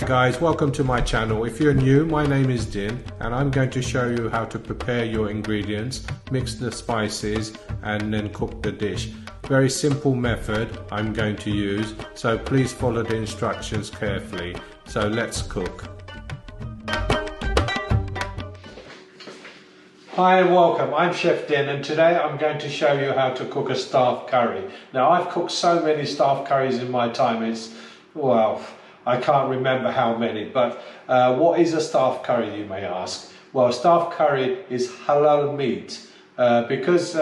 guys, welcome to my channel. If you're new, my name is Din and I'm going to show you how to prepare your ingredients, mix the spices and then cook the dish. Very simple method I'm going to use, so please follow the instructions carefully. So let's cook. Hi and welcome, I'm Chef Din and today I'm going to show you how to cook a staff curry. Now I've cooked so many staff curries in my time, well, I can't remember how many, but what is a staff curry, you may ask? Well, staff curry is halal meat because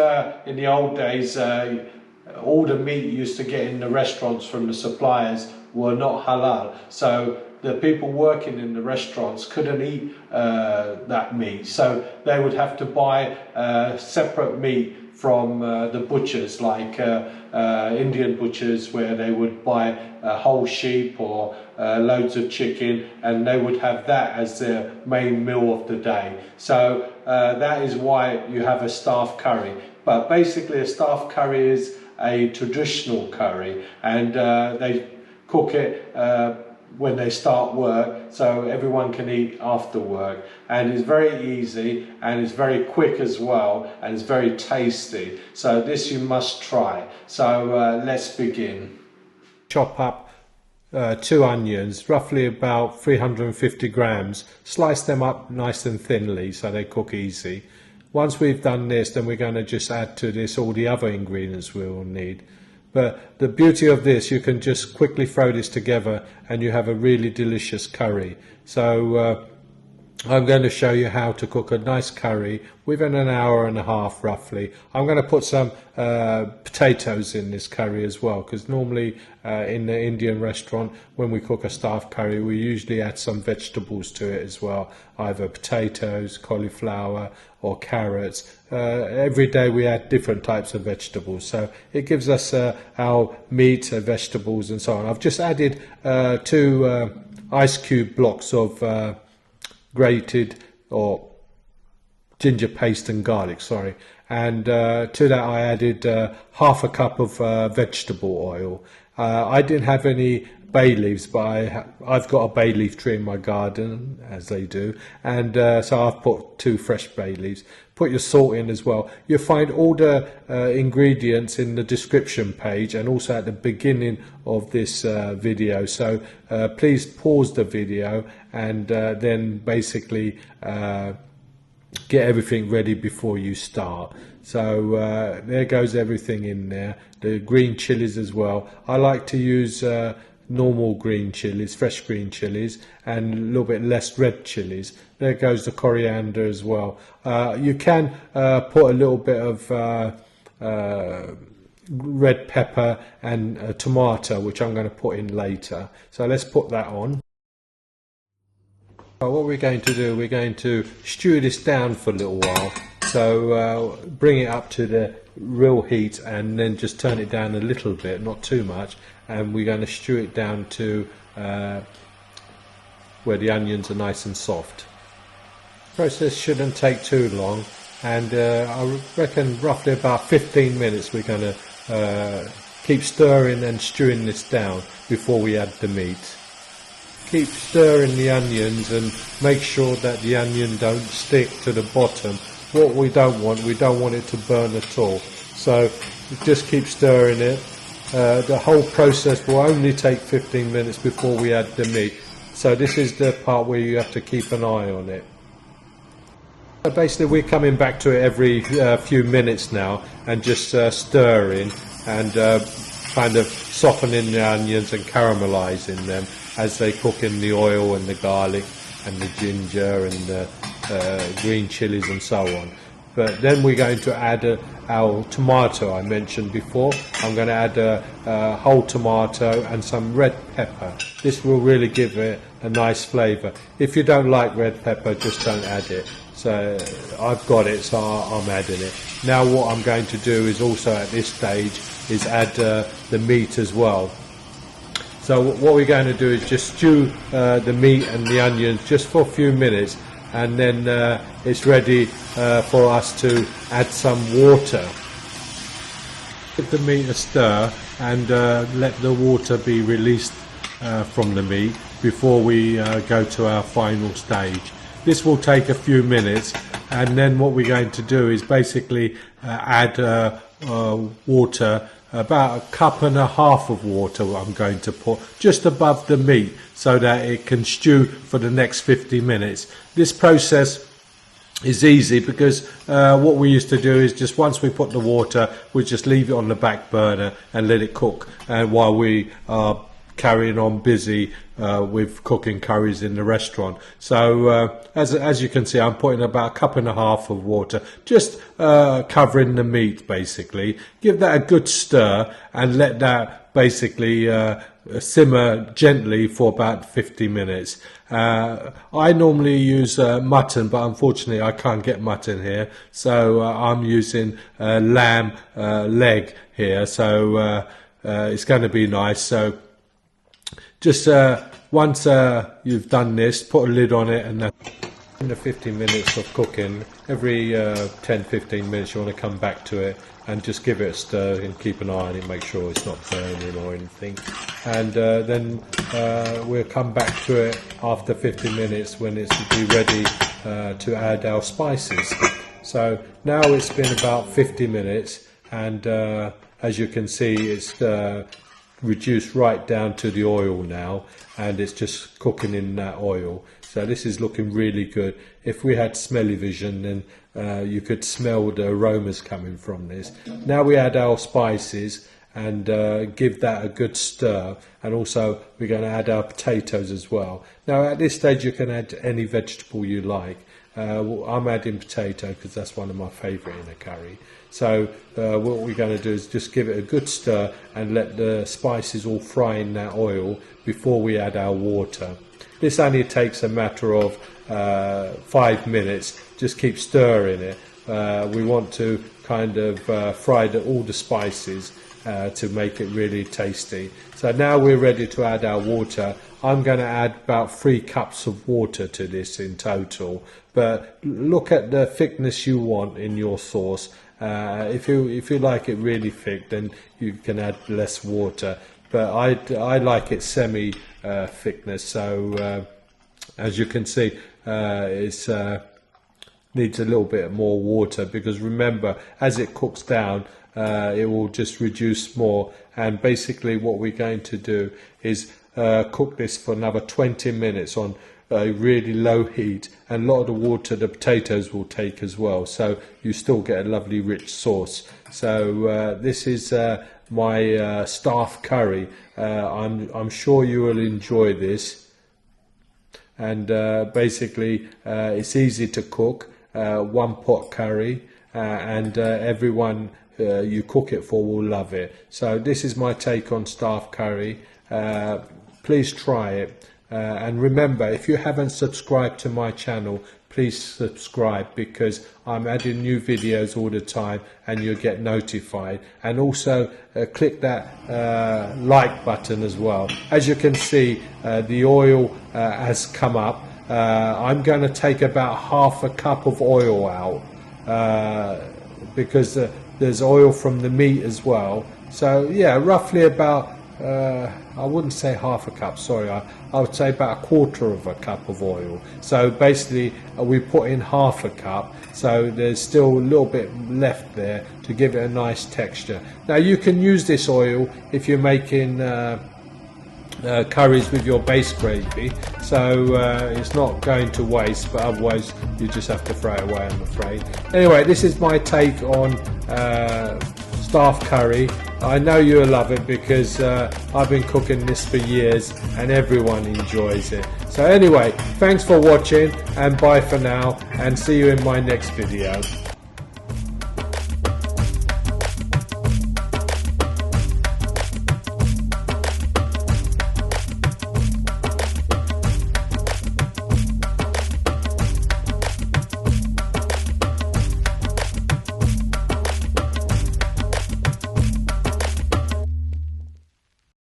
in the old days all the meat you used to get in the restaurants from the suppliers were not halal, so the people working in the restaurants couldn't eat that meat, so they would have to buy separate meat from the butchers, like Indian butchers, where they would buy a whole sheep or loads of chicken, and they would have that as their main meal of the day. So that is why you have a staff curry. But basically a staff curry is a traditional curry, and they cook it when they start work, so everyone can eat after work, and it's very easy and it's very quick as well, and it's very tasty. So this you must try. So let's begin. Chop up 2 onions, roughly about 350 grams. Slice them up nice and thinly so they cook easy. Once we've done this, then we're going to just add to this all the other ingredients we will need. But the beauty of this, you can just quickly throw this together and you have a really delicious curry. So I'm going to show you how to cook a nice curry within an hour and a half roughly. I'm going to put some potatoes in this curry as well, because normally in the Indian restaurant when we cook a staff curry we usually add some vegetables to it as well, either potatoes, cauliflower or carrots. Every day we add different types of vegetables, so it gives us our meat, vegetables and so on. I've just added 2 ice cube blocks of grated or ginger paste and garlic, and to that I added half a cup of vegetable oil. I didn't have any bay leaves, but I've got a bay leaf tree in my garden, as they do, and so I've put 2 fresh bay leaves. Put your salt in as well. You'll find all the ingredients in the description page and also at the beginning of this video, so please pause the video and then basically get everything ready before you start. So there goes everything in there. The green chilies as well. I like to use normal green chilies, fresh green chilies, and a little bit less red chilies. There goes the coriander as well. You can put a little bit of red pepper and a tomato, which I'm going to put in later. So let's put that on. What we're going to do, we're going to stew this down for a little while. So bring it up to the real heat and then just turn it down a little bit, not too much, and we're going to stew it down to where the onions are nice and soft. The process shouldn't take too long, and I reckon roughly about 15 minutes we're going to keep stirring and stewing this down before we add the meat. Keep stirring the onions and make sure that the onion don't stick to the bottom. What we don't want it to burn at all. So just keep stirring it. The whole process will only take 15 minutes before we add the meat. So this is the part where you have to keep an eye on it. So basically we're coming back to it every few minutes now and just stirring and kind of softening the onions and caramelizing them as they cook in the oil and the garlic and the ginger and the green chilies and so on. But then we're going to add our tomato I mentioned before. I'm going to add a whole tomato and some red pepper. This will really give it a nice flavour. If you don't like red pepper, just don't add it. So I've got it, so I'm adding it. Now what I'm going to do is also at this stage is add the meat as well. So what we're going to do is just stew the meat and the onions just for a few minutes, and then it's ready for us to add some water. Give the meat a stir and let the water be released from the meat before we go to our final stage. This will take a few minutes, and then what we're going to do is basically add water, about 1.5 cups of water I'm going to put just above the meat so that it can stew for the next 50 minutes. This process is easy because what we used to do is just once we put the water, we just leave it on the back burner and let it cook, and while we are carrying on busy with cooking curries in the restaurant. So as you can see, I'm putting about 1.5 cups of water, just covering the meat basically. Give that a good stir and let that basically simmer gently for about 50 minutes. I normally use mutton, but unfortunately I can't get mutton here, so I'm using lamb leg here, so it's going to be nice. So just once you've done this, put a lid on it, and in the 15 minutes of cooking, every 10-15 minutes you want to come back to it and just give it a stir and keep an eye on it, make sure it's not burning or anything. And then we'll come back to it after 50 minutes when it's be ready to add our spices. So now it's been about 50 minutes, and as you can see, it's reduced right down to the oil now, and it's just cooking in that oil. So this is looking really good. If we had smelly vision, then you could smell the aromas coming from this. Now we add our spices and give that a good stir, and also we're going to add our potatoes as well. Now at this stage you can add any vegetable you like. I'm adding potato because that's one of my favourite in a curry. So what we're going to do is just give it a good stir and let the spices all fry in that oil before we add our water. This only takes a matter of 5 minutes. Just keep stirring it. We want to kind of fry all the spices to make it really tasty. So now we're ready to add our water. I'm going to add about 3 cups of water to this in total, but look at the thickness you want in your sauce. If you like it really thick, then you can add less water, but I like it semi thickness. So as you can see, it's needs a little bit more water, because remember, as it cooks down, it will just reduce more. And basically what we're going to do is cook this for another 20 minutes on a really low heat, and a lot of the water the potatoes will take as well, so you still get a lovely rich sauce. So this is my staff curry. I'm sure you will enjoy this, and basically it's easy to cook, one pot curry, and everyone you cook it for will love it. So this is my take on staff curry. Please try it. And remember, if you haven't subscribed to my channel, please subscribe, because I'm adding new videos all the time and you'll get notified. And also click that like button as well. As you can see, the oil has come up. I'm going to take about 1/2 cup of oil out because there's oil from the meat as well. So yeah, roughly about I wouldn't say 1/2 cup, sorry, I would say about 1/4 cup of oil. So basically we put in 1/2 cup, so there's still a little bit left there to give it a nice texture. Now you can use this oil if you're making curries with your base gravy, so it's not going to waste, but otherwise you just have to throw it away, I'm afraid. Anyway, this is my take on staff curry. I know you'll love it, because I've been cooking this for years and everyone enjoys it. So anyway, thanks for watching, and bye for now, and see you in my next video.